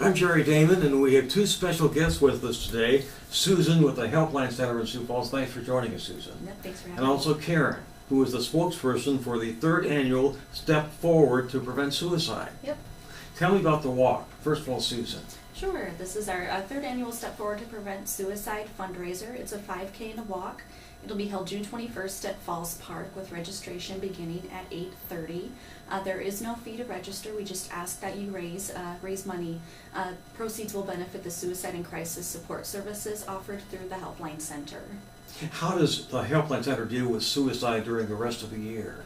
I'm Jerry Dahmen, and we have two special guests with us today. Susan with the Helpline Center in Sioux Falls. Thanks for joining us, Susan. Yep, thanks for having And me. also Karen, who is the spokesperson for the third annual Step Forward to Prevent Suicide. Yep. Tell me about the walk. First of all, Susan. Sure. This is our third annual Step Forward to Prevent Suicide fundraiser. It's a 5K and a walk. It'll be held June 21st at Falls Park with registration beginning at 8:30. There is no fee to register. We just ask that you raise money. Proceeds will benefit the suicide and crisis support services offered through the Helpline Center. How does the Helpline Center deal with suicide during the rest of the year?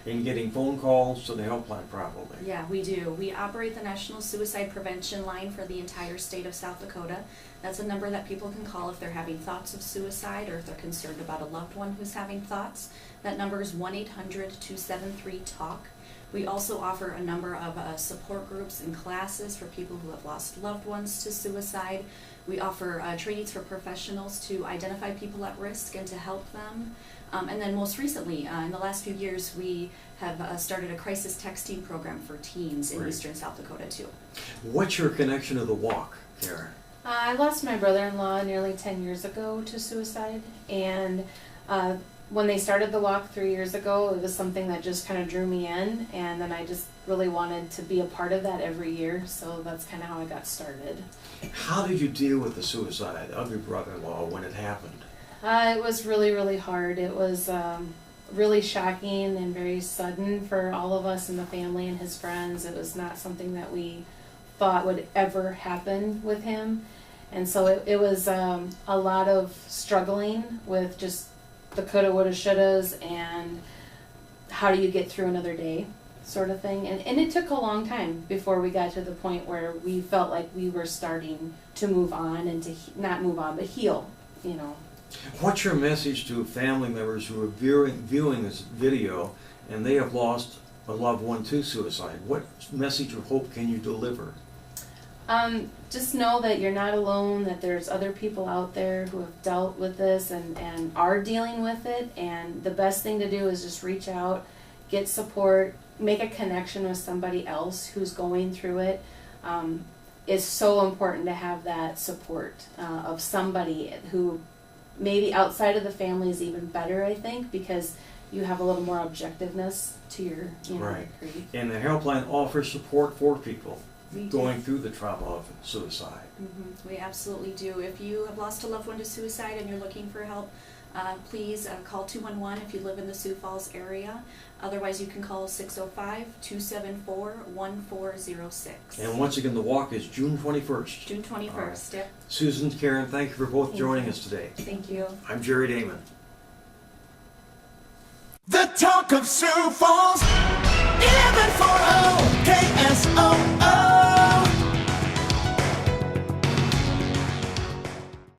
In getting phone calls to the helpline, probably. Yeah, we do. We operate the National Suicide Prevention Line for the entire state of South Dakota. That's a number that people can call if they're having thoughts of suicide or if they're concerned about a loved one who's having thoughts. That number is 1-800-273-TALK. We also offer a number of support groups and classes for people who have lost loved ones to suicide. We offer trainings for professionals to identify people at risk and to help them. And then most recently, in the last few years, we have started a crisis texting program for teens in Great. eastern South Dakota too. What's your connection to the walk, Karen? I lost my brother-in-law nearly 10 years ago to suicide, and when they started the walk 3 years ago, it was something that just kind of drew me in, and then I just really wanted to be a part of that every year, so that's kind of how I got started. How did you deal with the suicide of your brother-in-law when it happened? It was really, really hard. It was really shocking and very sudden for all of us in the family and his friends. It was not something that we thought would ever happen with him. And so it was a lot of struggling with just the coulda, woulda, shouldas, and how do you get through another day sort of thing. And it took a long time before we got to the point where we felt like we were starting to move on and to not move on, but heal, you know. What's your message to family members who are viewing this video and they have lost a loved one to suicide? What message or hope can you deliver? Just know that you're not alone, that there's other people out there who have dealt with this and are dealing with it, and the best thing to do is just reach out, get support, make a connection with somebody else who's going through it. It's so important to have that support of somebody who maybe outside of the family is even better, I think, because you have a little more objectiveness to your Right. grief. And the helpline offers support for people We do. going through the trauma of suicide. We absolutely do. If you have lost a loved one to suicide and you're looking for help, please call 211 if you live in the Sioux Falls area. Otherwise, you can call 605-274-1406. And once again, the walk is June 21st. June 21st. Yep. Susan, Karen, thank you for both Thank joining you. us today. Thank you. I'm Jerry Dahmen. The talk of Sioux Falls, 1140